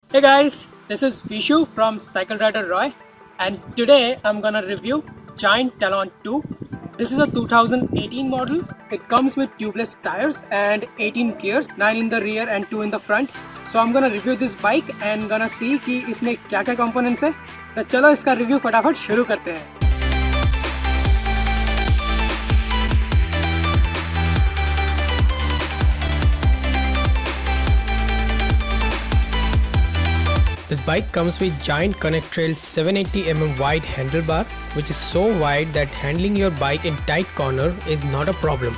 Hey guys, this is Vishu from Cycle Rider Roy, and today I'm gonna review Giant Talon 2. This is a 2018 model. It comes with tubeless tires and 18 gears, 9 in the rear and 2 in the front. So I'm gonna review this bike and gonna see कि इसमें क्या-क्या components है. तो चलो इसका review फटाफट शुरू करते हैं. This bike comes with Giant Connect Trail 780mm wide handlebar, which is so wide that handling your bike in tight corner is not a problem.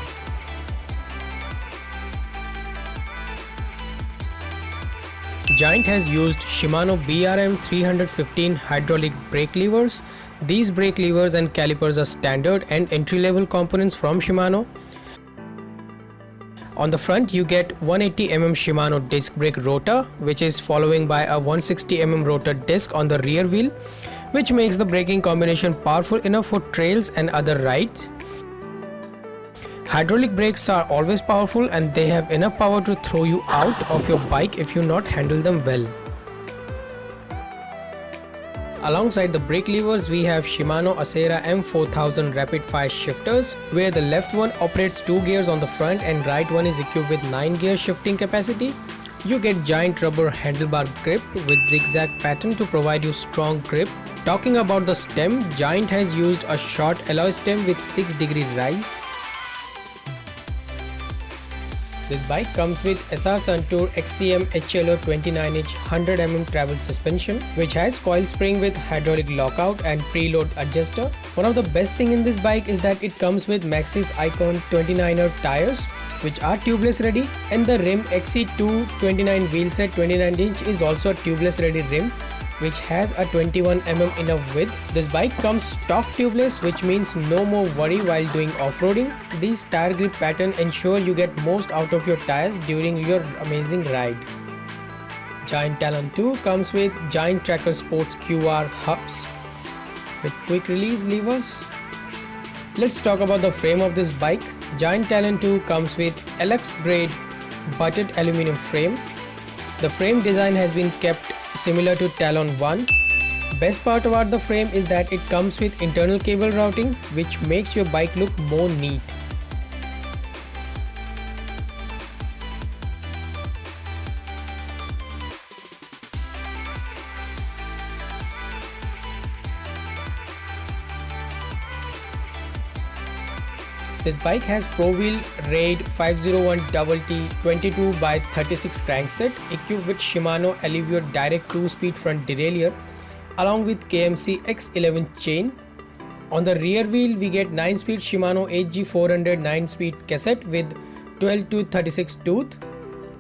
Giant has used Shimano BRM 315 hydraulic brake levers. These brake levers and calipers are standard and entry-level components from Shimano. On the front you get 180mm Shimano disc brake rotor, which is following by a 160mm rotor disc on the rear wheel, which makes the braking combination powerful enough for trails and other rides. Hydraulic brakes are always powerful and they have enough power to throw you out of your bike if you not handle them well. Alongside the brake levers, we have Shimano Acera M4000 rapid fire shifters, where the left one operates 2 gears on the front and right one is equipped with 9 gear shifting capacity. You get Giant rubber handlebar grip with zigzag pattern to provide you strong grip. Talking about the stem, Giant has used a short alloy stem with 6-degree rise. This bike comes with SR Suntour XCM HLO 29-inch 100mm travel suspension, which has coil spring with hydraulic lockout and preload adjuster. One of the best thing in this bike is that it comes with Maxxis Icon 29er tires, which are tubeless ready, and the rim XC2 29 wheelset 29-inch is also a tubeless ready rim, which has a 21mm inner width. This bike comes stock tubeless, which means no more worry while doing off-roading. These tire grip pattern ensure you get most out of your tires during your amazing ride. Giant Talon 2 comes with Giant Tracker Sports QR hubs with quick release levers. Let's talk about the frame of this bike. Giant Talon 2 comes with LX grade butted aluminum frame. The frame design has been kept similar to Talon 1. Best part about the frame is that it comes with internal cable routing, which makes your bike look more neat. This bike has ProWheel Raid 501TT 22x36 crankset equipped with Shimano Allevio direct 2-speed front derailleur along with KMC X11 chain. On the rear wheel we get 9-speed Shimano HG400 9-speed cassette with 12 to 36 tooth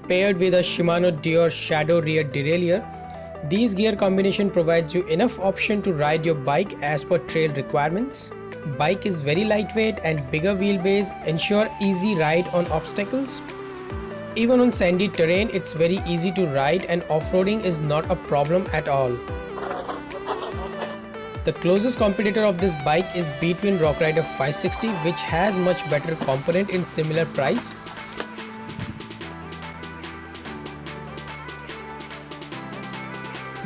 paired with a Shimano Dior Shadow rear derailleur. These gear combination provides you enough option to ride your bike as per trail requirements. Bike is very lightweight and bigger wheelbase ensure easy ride on obstacles. Even on sandy terrain it's very easy to ride and off-roading is not a problem at all. The closest competitor of this bike is Between Rock Rider 560, which has much better component in similar price.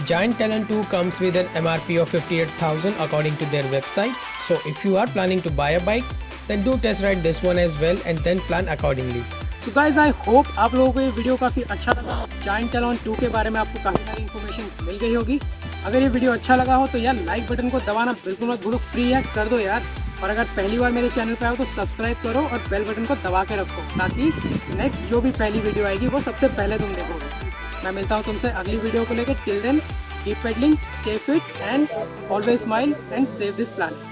Giant Talon 2 comes with an MRP of 58,000 according to their website. So if you are planning to buy a bike, then do test ride this one as well and then plan accordingly. So guys, I hope आप लोगों को ये video काफ़ी अच्छा लगा. Giant Talon 2 के बारे में आपको काफ़ी सारी इन्फॉर्मेशन मिल गई होगी. अगर ये वीडियो अच्छा लगा हो तो यार लाइक बटन को दबाना बिल्कुल मत भूलो, फ्री है, कर दो यार. और अगर पहली बार मेरे चैनल पे आओ तो सब्सक्राइब करो और बेल बटन को दबा के रखो ताकि नेक्स्ट जो भी पहली वीडियो आएगी वो सबसे पहले तुम देखोगे. मैं मिलता हूँ तुमसे अगली वीडियो को लेकर. Till then keep pedalling, stay fit and always smile and save this planet.